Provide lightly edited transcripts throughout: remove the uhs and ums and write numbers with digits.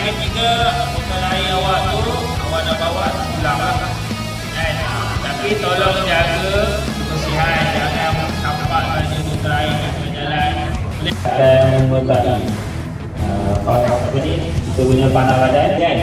ketiga, apabila air awak tu awak dah bawa pulang lah. Tapi tolong jaga kebersihan, jangan campak saja muka air kat jalan. Dan membuatkan apa ni, kita punya panah badan kan.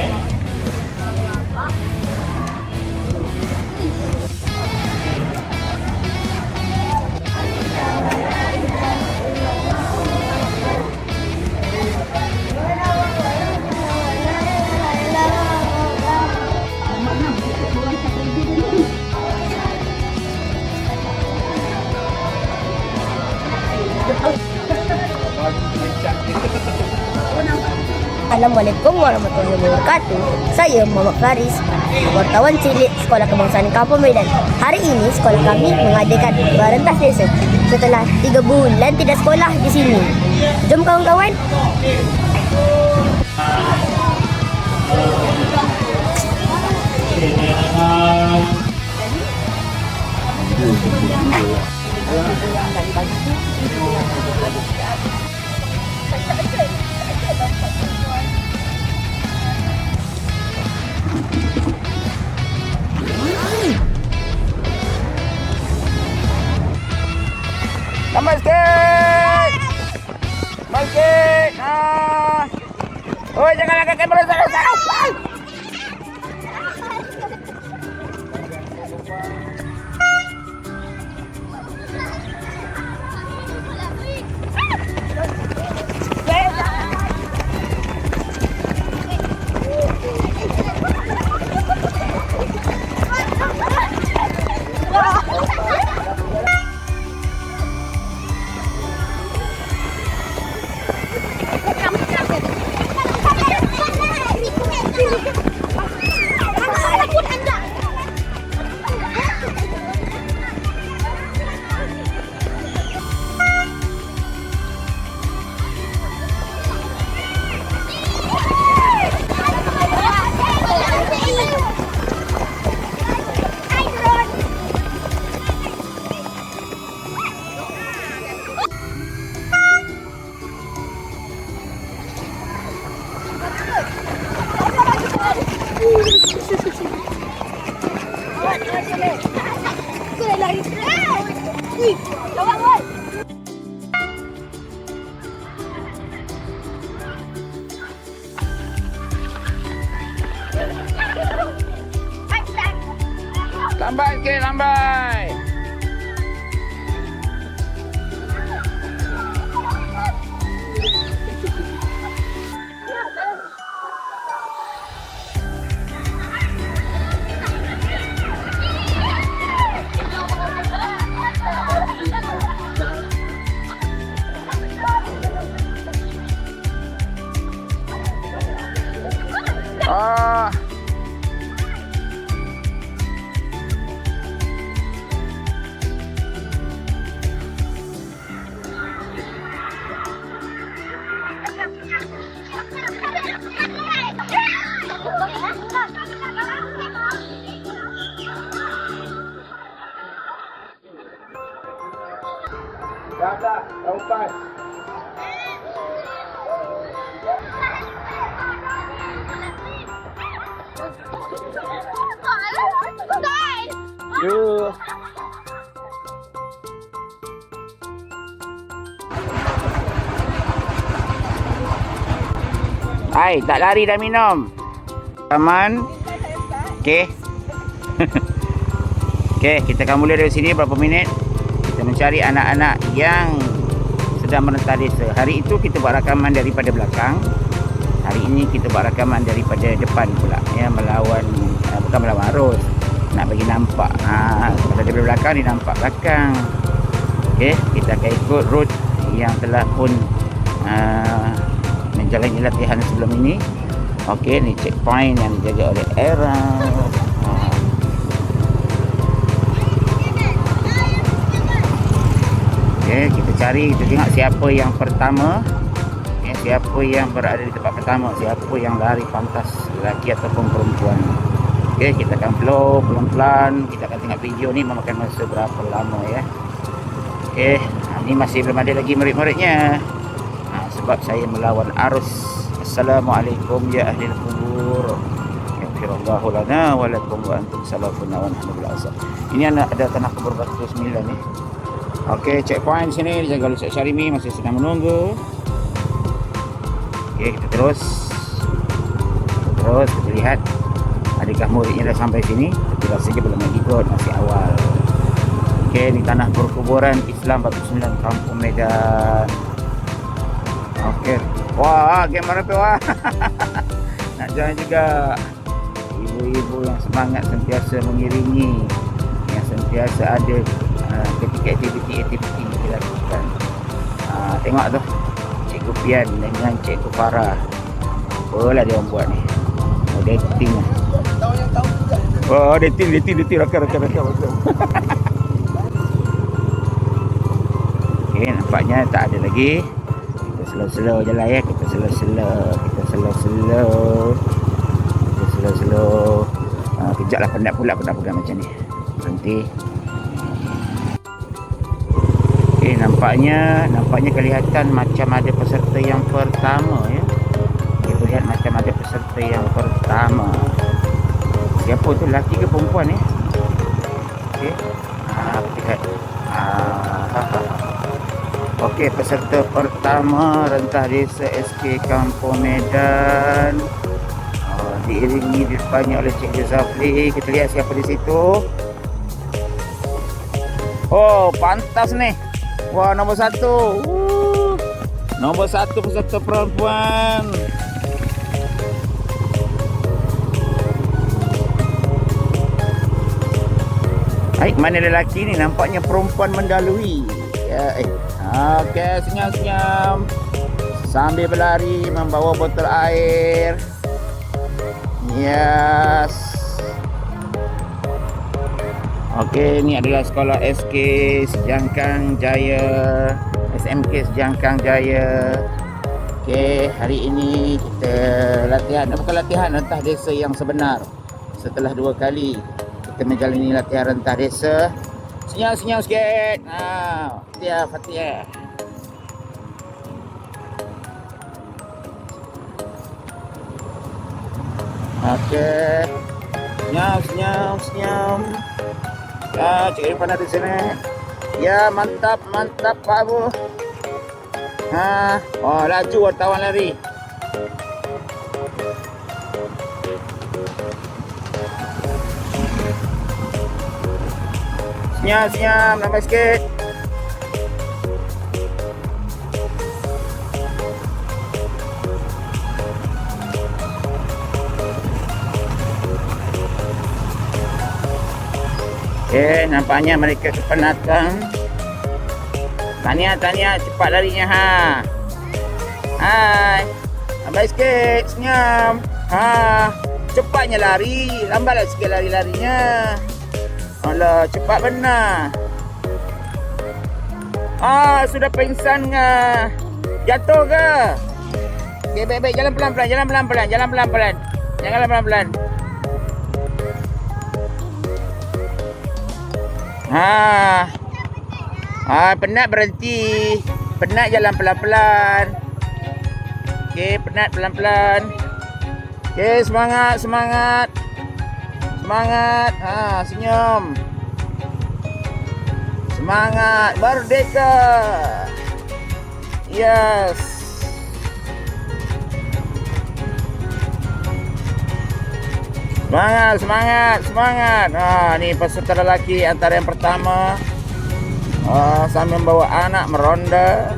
Assalamualaikum warahmatullahi wabarakatuh. Saya Muhammad Faris, wartawan cilik Sekolah Kebangsaan Kampung Medan. Hari ini sekolah kami mengadakan barentas desa setelah 3 bulan tidak sekolah di sini. Jom kawan-kawan. Tambah sikit. Tambah sikit. Oh, jangan angkat kamera sana. Lambai sikit, lambai. Dah, lepas. Hai, tak lari dah minum. Aman. Okey. Okey, kita akan mula dari sini berapa minit. Kita mencari anak-anak yang sedang merentas desa. Hari itu kita buat rakaman daripada belakang. Hari ini kita buat rakaman daripada depan pula. Ya, melawan bukan melawan arus. Nak bagi nampak. Kalau daripada belakang ni nampak belakang. Okey, kita akan ikut route yang telah pun menjalani latihan sebelum ini. Okey, ni checkpoint yang dijaga oleh Era. Okey, kita cari, kita tengok siapa yang pertama. Siapa yang berada di tempat pertama, siapa yang lari pantas, lelaki ataupun perempuan. Okey, kita akan flow pelan-pelan. Kita akan tengok video ni memakan masa berapa lama ya. Okey, ni masih belum ada lagi murid-muridnya. Sebab saya melawan arus Assalamualaikum ya ahli kubur. Yaghfirullahu lana wa lakum wa antum salafuna wa nahnu bil azab. Ini ada tanah kubur batu 9 ni. Okey, checkpoint sini dijaga oleh Ustaz Syarimi, masih sedang menunggu. Okey, kita terus kita lihat adakah muridnya dah sampai sini. Tapi rasanya belum lagi kot, masih awal. Okey, ni tanah perkuburan Islam Batu 9 Kampung Medan. Okey. Wah, kamera tu wah. Nak jalan juga. Ibu-ibu yang semangat sentiasa mengiringi, yang sentiasa ada ketika aktiviti dilakukan. Tengok tu Cikgu Pian dengan Cikgu Farah. Apalah dia orang buat ni. Dating lah. Oh, dating rakan. Okay, nampaknya tak ada lagi. Kita slow je lah ya. Kita slow. Kejap lah penat pula pegang macam ni. Berhenti. Okay, nampaknya kelihatan macam ada peserta yang pertama ya. Kita lihat macam ada peserta yang pertama. Siapa tu, lelaki ke perempuan ni? Okey. Lihat. Okey, peserta pertama rentah desa SK Kampung Medan. Diiringi di depannya oleh Cik Zafli. Kita lihat siapa di situ. Oh, pantas ni. Wah, nombor 1. Nombor 1 peserta perempuan. Baik, mana lelaki ni? Nampaknya perempuan mendalui. Ya, okey, senyum-senyum sambil berlari membawa botol air. Yes. Okey, ni adalah sekolah SK Sejangkang Jaya, SMK Sejangkang Jaya. Okey, hari ini kita latihan, bukan latihan, rentah desa yang sebenar. Setelah 2 kali kita menjalani latihan rentah desa. Senyum-senyum sikit. Fatihah. Okey. Senyum. Cik Irfan ada di sini. Ya, mantap Pak Abu. Laju wartawan lari. Senyum, nambah sikit. Okey, nampaknya mereka kepenatan. Tahniah, cepat larinya Hai. Nambah sikit, senyum. Cepatnya lari, lambatlah sikit lari-larinya. Alah, cepat benar. Sudah pingsan ke? Jatuh ke? Okey, baik-baik, jalan pelan-pelan. Jangan pelan-pelan. Penat berhenti. Penat jalan pelan-pelan. Okey, penat pelan-pelan. Okey, semangat. Senyum. Semangat, merdeka. Yes. Semangat. Ni peserta lelaki antara yang pertama. Sambil membawa anak meronda.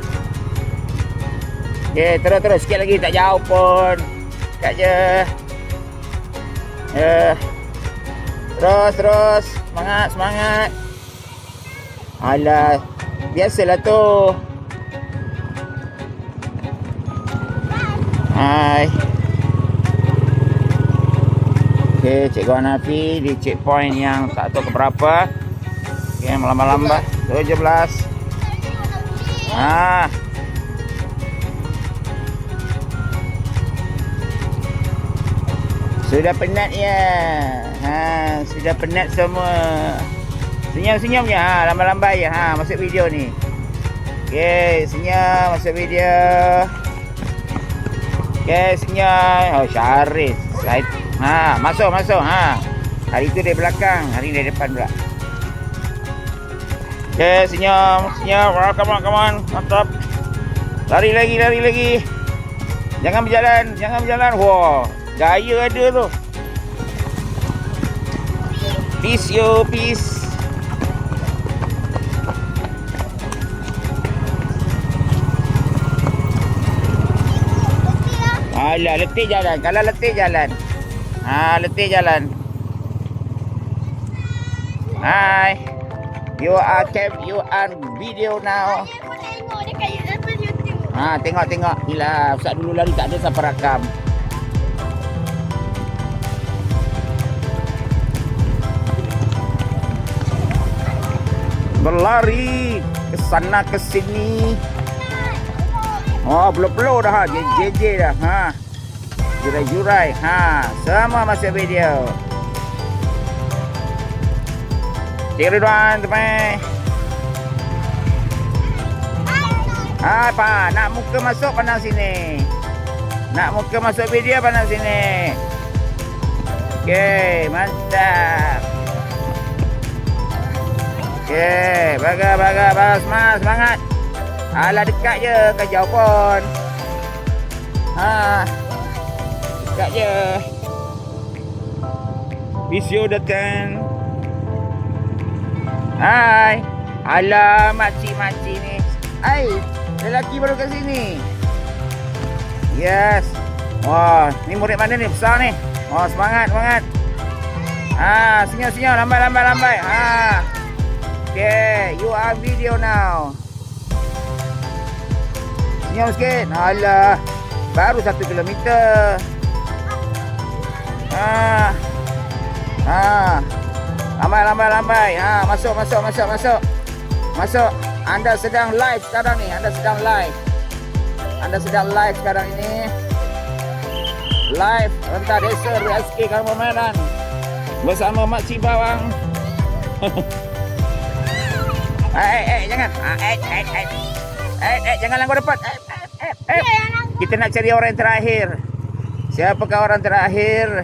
Okey, terus sikit lagi, tak jauh pun. Dekat je. Terus. Semangat. Alah, biasalah tu. Hai. Okey, Cikgu Hanafi di checkpoint yang tak tahu keberapa. Okey, melambat-lambat. 17. Sudah penat ya. Sudah penat semua. Senyum-senyum je. Lambai-lambai je. Masuk video ni. Okey, senyum masuk video. Okey, senyum. Oh, Syaris. Ha, masuk. Ha. Hari tu dari belakang, hari ni dari depan pula. Okey, senyum. Come on. Mantap. Lari lagi. Jangan berjalan. Wah, gaya ada tu. Peace. Alah, letih jalan. Kalau letih jalan. Letih jalan. Hai. You are video now. Tengok dekat YouTube. Tengok. Gila, Ustaz dulu lari tak ada siapa rakam. Berlari ke sana ke sini. Oh, belum dah. JJ dah. Jurai. Semua masuk video. Cik Ridwan, teman. Apa? Nak muka masuk pandang sini. Nak muka masuk video pandang sini. Okey, mantap. Okey, bagus, semangat. Alah, dekat je, ke jauh pun. Dekat je. Visio datang. Hai. Alah, makcik ni. Hai, lelaki baru kat sini. Yes. Wah, ni murid mana ni? Besar ni. Oh, semangat. Senyum, lambai. Okay, you are video now. Senyum sikit. Alah, baru 1 kilometer. Lambai. Masuk. Anda sedang live sekarang ni. Anda sedang live sekarang ini. Live rentas desa RSK Kampung Medan bersama Makcik Bawang. Jangan. Jangan langgar depan. Kita nak cari orang yang terakhir. Siapakah orang terakhir?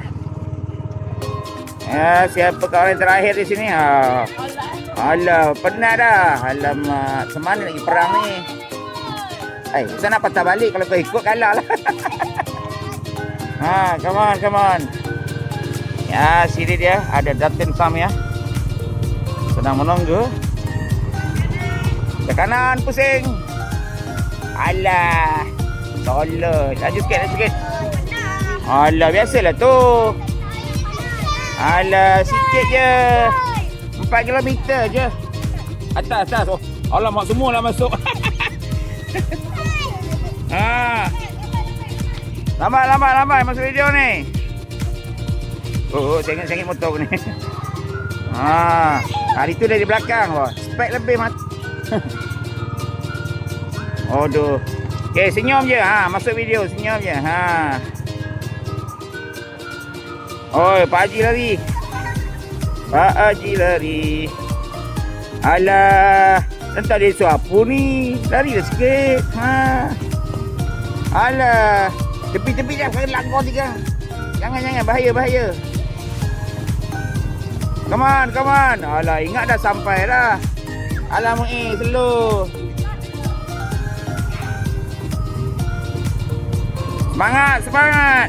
Siapakah orang yang terakhir di sini? Alah, penat dah. Alamak, semana lagi perang ni? Saya nak patah balik kalau kau ikut kalah lah. Come on. Ya, sini dia ada Datin Farm ya. Sedang menunggu. Ke kanan pusing. Alah. Tolong. Laju sikit. Alah, biasalah tu. Alah, sikit je. 4 kilometer je. Atas. Oh, alamak, semua lah masuk. Lambat masuk video ni. Sengit motor ni. Hari tu dari belakang. Spek lebih Aduh. Okay, senyum je. Masuk video, senyum je. Oi, Pak Haji lari. Alah, entah dia suapu ni. Lari dah sikit. Alah, tepi-tepi dah kelak kau tiga. Jangan, bahaya. Come on. Alah, ingat dah sampai dah. Alah, slow. Semangat.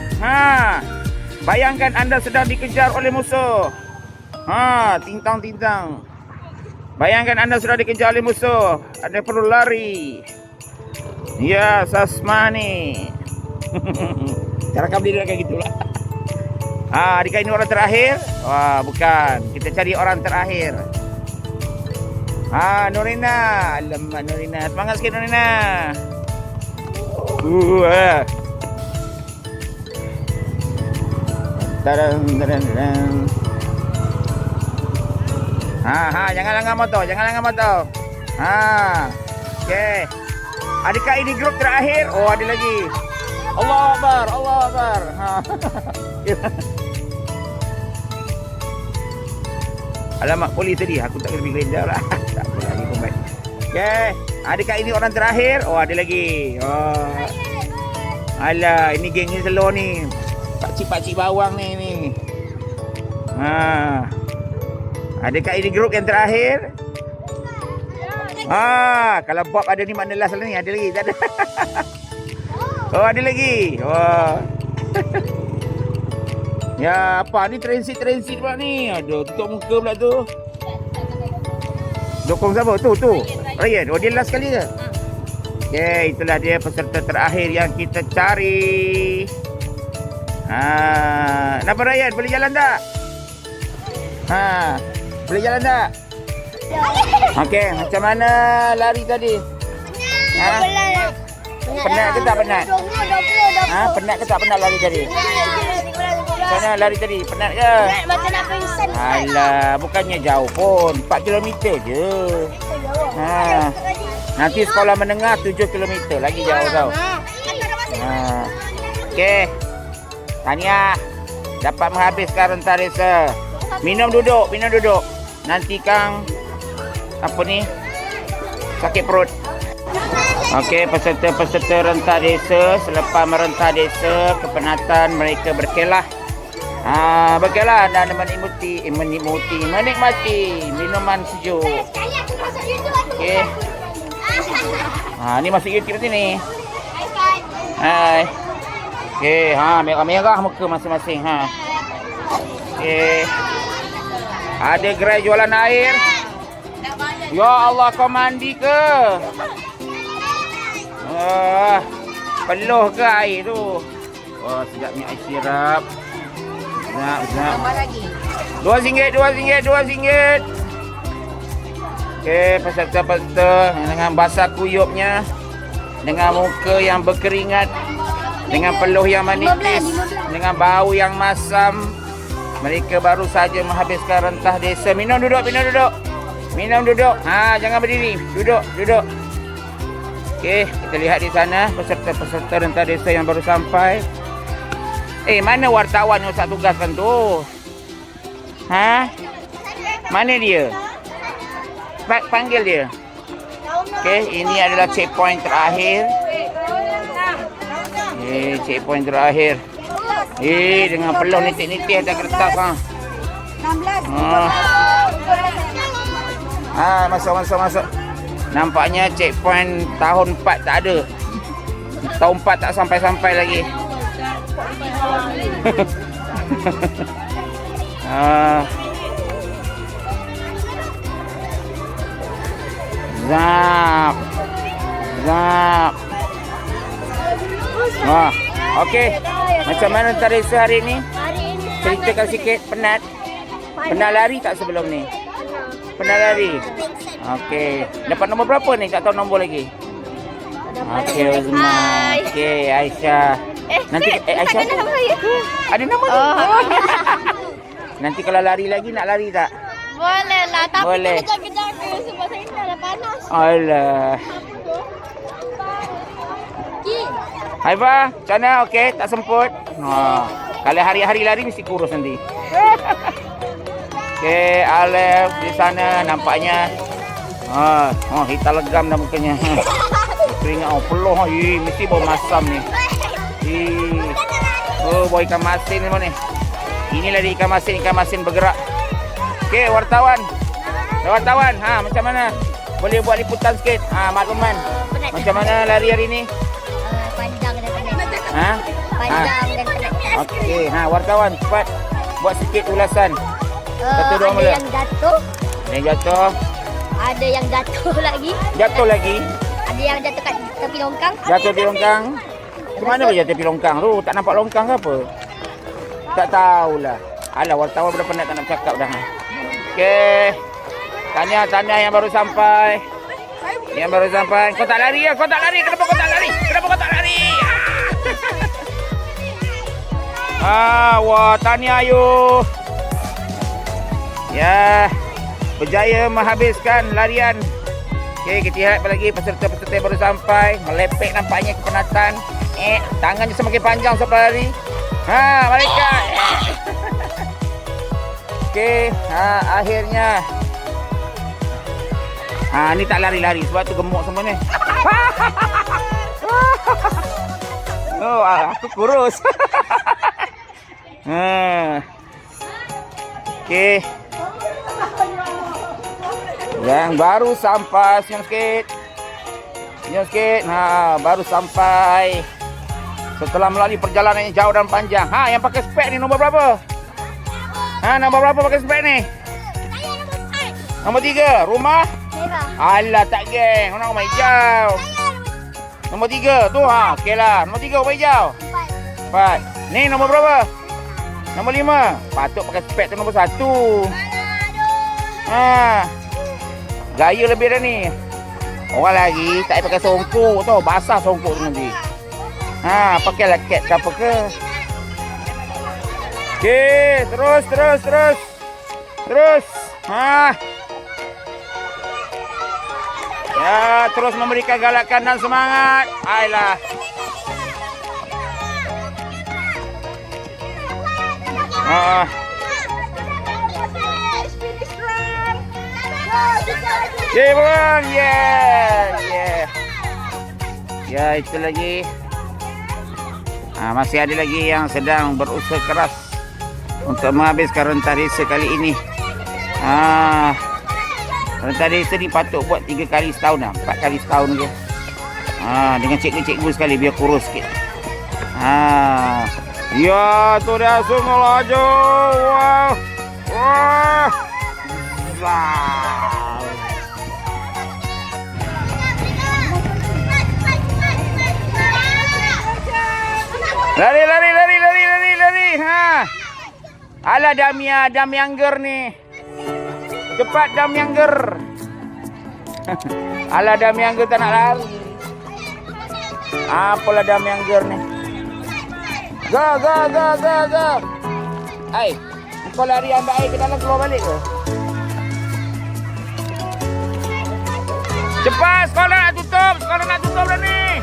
Bayangkan anda sedang dikejar oleh musuh. Tintang. Bayangkan anda sudah dikejar oleh musuh. Anda perlu lari. Ya, Sasmani. Cara kamu diri kayak gitulah. Adakah ini orang terakhir? Wah, bukan. Kita cari orang terakhir. Nurina. Alamak, Nurina. Semangat sikit, Nurina. Jangan langgar motor. Okey. Adakah ini grup terakhir? Oh, ada lagi. Allah Akbar. Alamak, polis tadi. Aku tak kena pergi gereja lah. Tak apa lagi pun baik. Okey. Adakah ini orang terakhir? Oh, ada lagi. Alah, ini geng ni telur ni. Pakcik-pakcik bawang ni. Adakah ini grup yang terakhir? Kalau Bob ada ni mana last ni? Ada lagi? Tak ada. Oh, ada lagi. Wah. Ya, apa ni transit pula ni? Aduh, tutup muka pula tu. Dokong siapa? Tu. Ryan. Oh, dia last kali ke? Okay, itulah dia peserta terakhir yang kita cari. Kenapa Ryan? Boleh jalan tak? Boleh jalan tak? Okey, macam mana lari tadi? Penat ke tak penat? Penat ke tak penat lari tadi? Macam mana lari tadi? Penat ke? Macam nak pingsan. Alah, bukannya jauh pun. 4 km je. Nanti sekolah menengah 7 km. Lagi jauh tau. Okey. Tahniah. Dapat menghabiskan rentan desa. Minum duduk. Nanti Kang apa ni? Sakit perut. Okey, peserta-peserta rentan desa selepas merentah desa, kepenatan mereka berkelah. Berkelah dan menikmati minuman sejuk. Okey. Ni masuk YouTube sini. Hai. Okey, merah-merah muka masing-masing. Okey. Ada gerai jualan air. Ya Allah, kau mandi ke? Peluh ke air tu? Wah, sedapnya air sirap. Sedap. RM2. Okey, peserta-peserta dengan basah kuyupnya, dengan muka yang berkeringat, dengan peluh yang menipis, dengan bau yang masam, mereka baru saja menghabiskan rentah desa. Minum duduk. Jangan berdiri. Duduk. Okey, kita lihat di sana peserta-peserta rentah desa yang baru sampai. Mana wartawan yang Ustaz tugaskan tu? Mana dia? Panggil dia. Okey, ini adalah checkpoint terakhir. Checkpoint terakhir. Dengan peluh nitik-nitik atas kertas. 16. Masuk. Nampaknya checkpoint tahun 4 tak ada. Tahun 4 tak sampai-sampai lagi. Zap. Okey. Macam mana tarikh hari ini? Ceritakan sikit. Penat lari tak sebelum ni? Pernah lari? Okey. Dapat nombor berapa ni? Tak tahu nombor lagi. Okey, Uzma. Okey, Aisyah. Nanti Aisyah ada nama saya. Ada nama tu. Nanti kalau lari lagi, nak lari tak? Boleh lah, tapi boleh. Kena jaga-jaga sebab saya dah panas. Alah. Haifa, macam mana? Okey, tak semput? Kalau hari-hari lari mesti kurus nanti. Okey, Alef di sana nampaknya. Hitam legam dah mukanya. Keringat peluh. Mesti bau masam ni. Bau ikan masin ni mana ni? Inilah ikan masin bergerak. Okey, wartawan. Macam mana? Boleh buat liputan sikit. Makluman. Macam mana lari hari ni? Panjang dan penat. Panjang dan penat. Okey, wartawan cepat buat sikit ulasan. Satu dua mula. Ada yang jatuh. Ada yang jatuh lagi. Ada yang jatuh kat tepi longkang. Ke mana boleh jatuh tepi longkang tu? Tak nampak longkang ke apa? Tak tahulah. Alah, wartawan dah penat tak nak cakap dah. Okey. Tahniah yang baru sampai. Kau tak lari ya? Kenapa kau tak lari? Wah, tahniah you. Ya, berjaya menghabiskan larian. Okey, kita lihat lagi peserta-peserta yang baru sampai. Melepek nampaknya kepenatan. Tangannya semakin panjang sebab lari. Mereka. Okey, akhirnya. Ni tak lari-lari sebab tu gemuk semua ni. Oh, aku kurus. Okey. Yang baru sampai, senyum sikit. Senyum sikit. Baru sampai. Setelah melalui perjalanan yang jauh dan panjang. Yang pakai spek ni nombor berapa? Nombor berapa pakai spek ni? Nombor 3. Rumah? Merah. Alah, tak geng. Orang rumah hijau. Nombor 3 tu. Okey lah. Nombor 3 rumah hijau. 4. Ni nombor berapa? Nombor 5. Patut pakai spek tu nombor 1. Gaya lebih dah ni. Orang lagi tak payah pakai songkok tau. Basah songkok tu nanti. Pakailah cap ke apa ke. Okey, terus. Ya, terus memberikan galakan dan semangat. Ayolah. Bang. Yeah. Ya, itu lagi. Masih ada lagi yang sedang berusaha keras untuk menghabiskan rentas desa kali ini. Rentas desa ni patut buat 3 kali setahun 4 kali setahun je. Dengan cikgu-cikgu sekali biar kurus sikit. Ya, tu dah semua laju. Wah. Lari. Alah Damyangger ni. Cepat Damyangger. Alah Damyangger tak nak lari. Apalah Damyangger ni. Go. Kau lari ambil air ke dalam keluar balik ke? Cepat, sekolah nak tutup dah ni.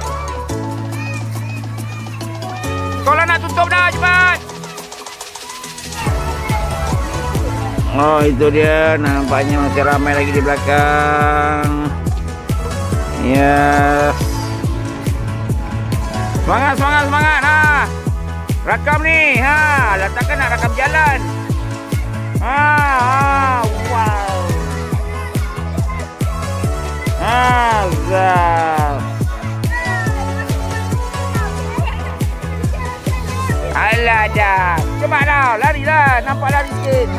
Sekolah nak tutup dah, cepat. Oh, itu dia. Nampaknya masih ramai lagi di belakang. Yes. Semangat. Rakam ni. Takkan nak rakam jalan. Wow. Alah dah. Cepat dah. Larilah. Nampak lari sikit.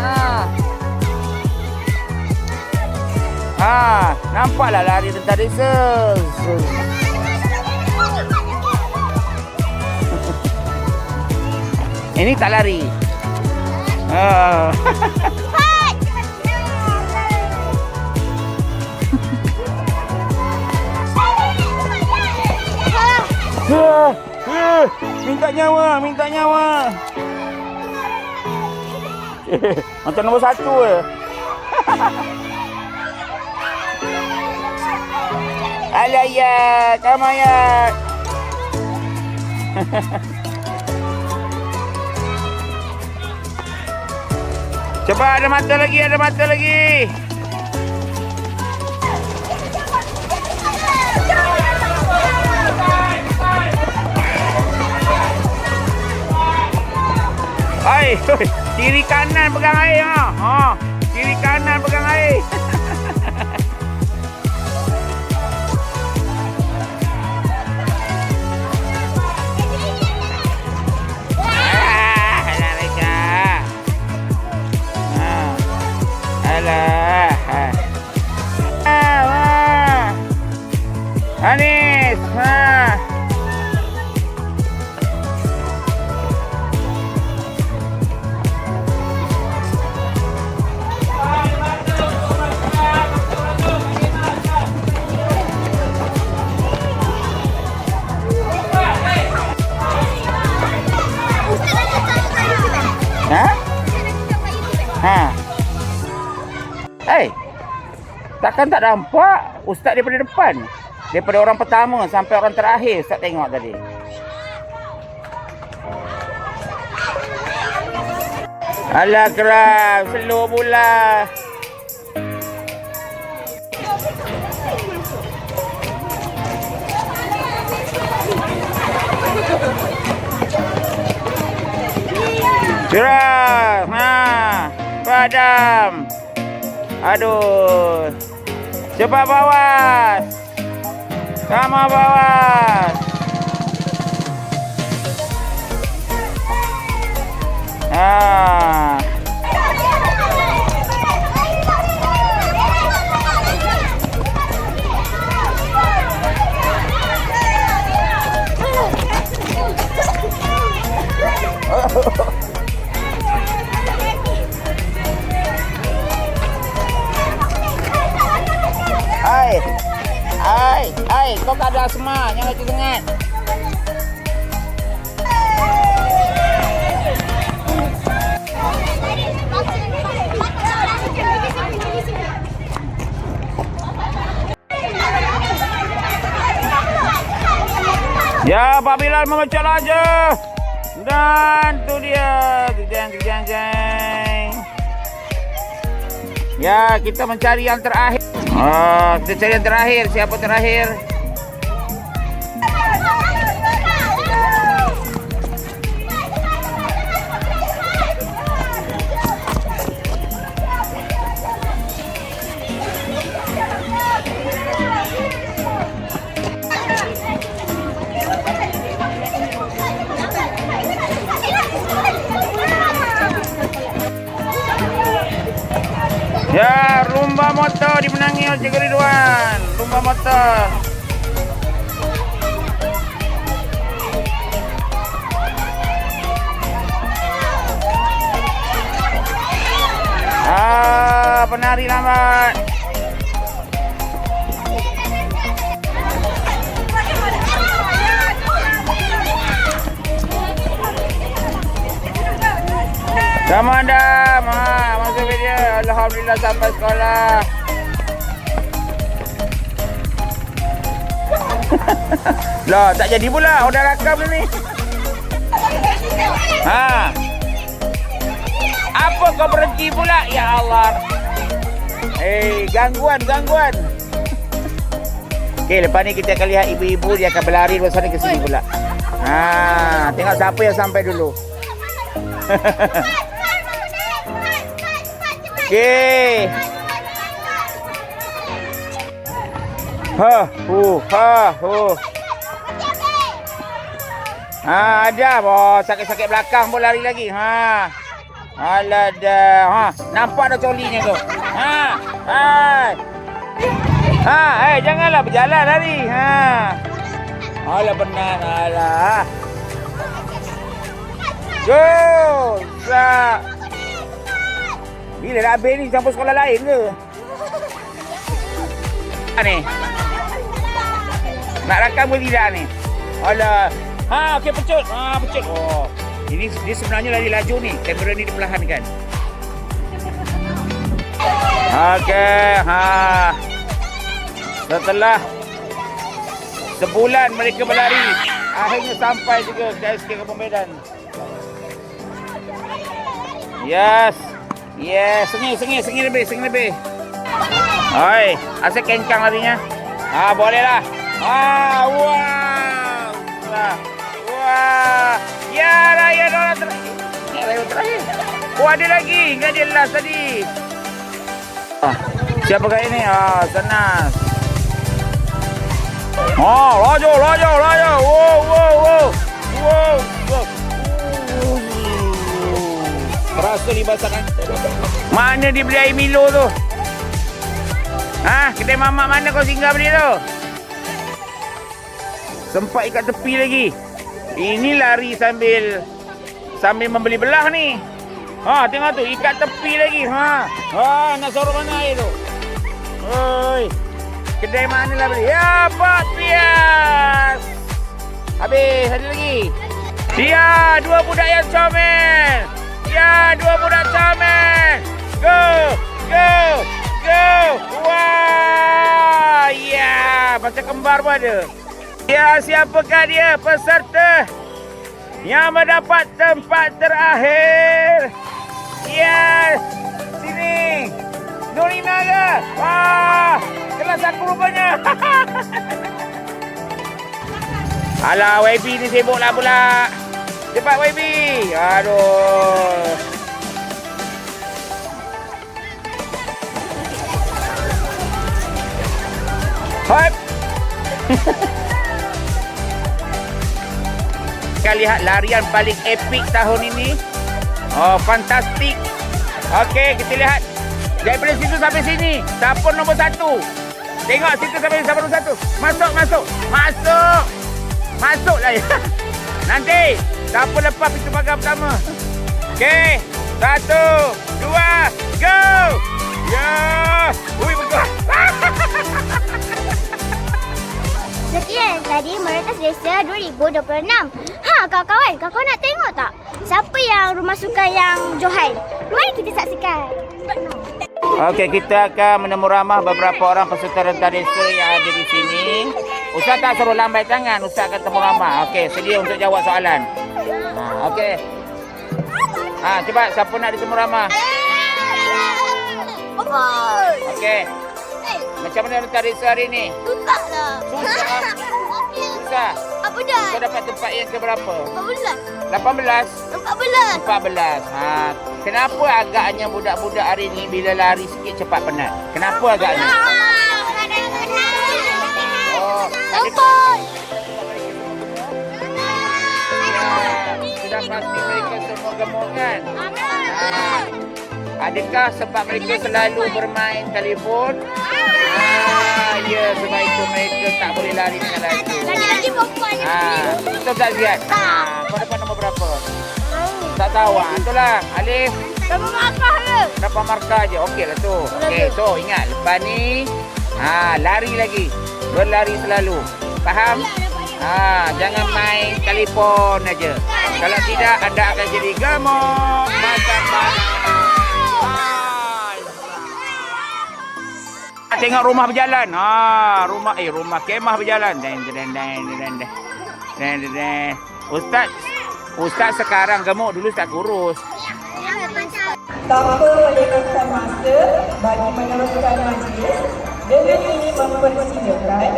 Nampaklah lari rentas desa. Ini tak lari. Minta nyawa. Macam nombor 1 je. Alah ya, kamu ya. Cepat, ada mata lagi. Kiri kanan pegang air. Kiri kanan pegang air. Anis. Takkan tak nampak ustaz daripada depan. Daripada orang pertama sampai orang terakhir ustaz tengok tadi. Alah keram, slow pula. Gerak. Padam. Aduh. Cepat bawas. Sama bawas. Hai, kau tak ada asma, jangan lagi sangat. Ya, Pak Bilal memecah aja. Dan tu dia. Jeng. Ya, kita mencari yang terakhir. Kita cari yang terakhir. Siapa terakhir? Ya, lumba motor dimenangi oleh Cikgu Ridwan. Lumba motor. Penari lambat. Sama dah, masuk dia. Alhamdulillah sampai sekolah. Lah, tak jadi pula. Udah rakam ni. Apa kau berhenti pula? Ya Allah. Gangguan. Okey, lepas ni kita akan lihat ibu-ibu dia akan berlari dari sana ke sini pula. Tengok siapa yang sampai dulu. Okey. Ada bos, sakit-sakit belakang pun lari lagi. Alah dah. Nampak dah colinya tu. Janganlah berjalan lari. Alah benar alah. Go! Bila dah habis ni campur sekolah lain ke? Ni. Nak rakam ke tidak ni? Alah. Okey pecut. Pecut. Oh. Ini dia sebenarnya lari laju ni. Kamera ni diperlahankan. Okey. Setelah sebulan mereka berlari, akhirnya sampai juga ke SK Kampung Medan. Yes. Sengih lebih. Oi, asal kencang larinya. Boleh lah. Wah. Ya, raya terakhir. Ada lagi. Enggak dia last tadi. Siapa kali ni? Senas. Laju. Wow. Rasa libasan. Mana dia beli air Milo tu? Kedai mamak mana kau singgah beli tu? Sempat ikat tepi lagi. Ini lari sambil membeli belah ni. Tengok tu ikat tepi lagi. Nak sorok mana air tu? Oi. Kedai mana lah beli? Ya, Pak Pias. Habis, ada lagi. Ya, 2 budak yang comel. Ya, 2 budak comel. Go. Wah. Ya, macam kembar pun ada. Ya, siapakah dia peserta yang mendapat tempat terakhir? Ya, sini. Nurina ke? Wah, kelas aku rupanya. Alah, YB ni sibuklah pula. Cepat YB. Aduh. Hop. Kita lihat larian paling epik tahun ini. Oh, fantastik. Okey, kita lihat. Daripada situ sampai sini. Siapa nombor 1? Tengok situ sampai siapa nombor 1. Masuk, masuk. Masuk. Masuklah ya. Nanti. Siapa lepas pintu pagar pertama. Okey. 1, 2, go. Ya. Ui, betul. Sekian tadi Merentas Desa 2026. Ha, kawan-kawan, kawan nak tengok tak? Siapa yang rumah sukan yang Johan? Mari kita saksikan. Okey, kita akan menemu ramah beberapa orang peserta rentas desa yang ada di sini. Ustaz tak suruh lambai tangan, Ustaz akan temu ramah. Okey, sedia untuk jawab soalan. Okey. Cepat, siapa nak ditemu ramah? Okey. Macam mana rentas desa hari ni? Susah lah. Susah? Apa dah? Kau dapat tempat yang keberapa? 14. 18? 14. Kenapa agaknya budak-budak hari ni bila lari sikit cepat penat? Kenapa agaknya? Oh, Tempat. sudah pasti mereka semua gemuk kan? Adakah sebab mereka selalu bermain telefon? Ya, sebab itu mereka tak boleh lari dengan laju. Lagi perempuan Betul tak Ziad? Kau dapat nombor berapa? Tak tahu. Itulah. Alif. Berapa markah ke? Berapa markah je? Okey lah tu. Okey, so ingat lepas ni lari lagi. Berlari selalu. Faham? Jangan main telefon aja. Kalau tidak anda akan jadi gemuk. Macam mana? Tengok rumah berjalan. Rumah kemah berjalan. Ustaz sekarang gemuk, dulu tak kurus. Tanpa melewatkan masa bagi meneruskan majlis, dengan ini mempersilakan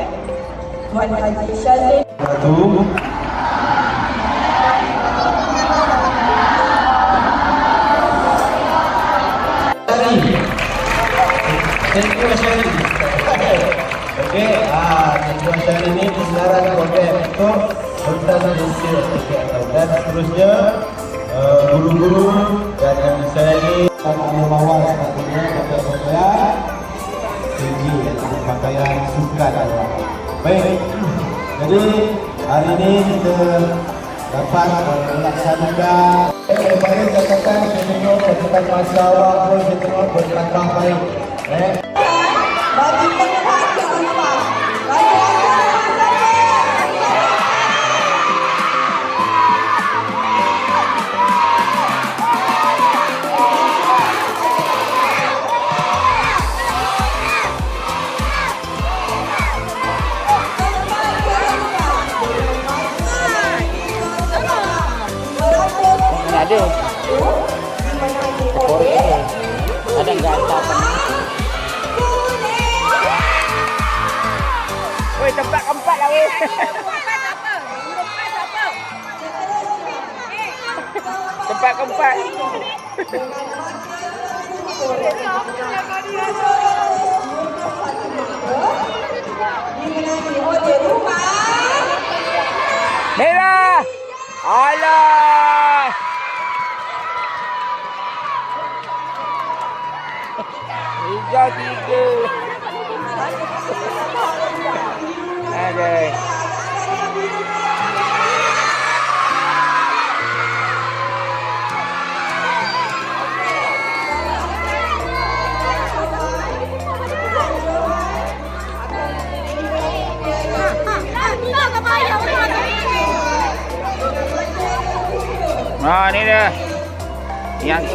Tuan Haji Syazin. Tentuan Syari. Okey, tentuan Syari ini kesedaran program untuk rentas desa. Dan seterusnya guru-guru dan saya ini akan membawa sepatutnya pakaian tinggi dan pakaian sukan. Baik, jadi hari ini kita dapat melaksanakan baik katakan senyum katakan masa awal pun senyum bertambah baik. Bagi penguat jangan lupa. Bagi Ada. Ada enggak apa-apa. Woi, tempat keempat lah weh. Tempat keempat. Merah. Alah. Hijau 3. Ada. Ni dia. Yang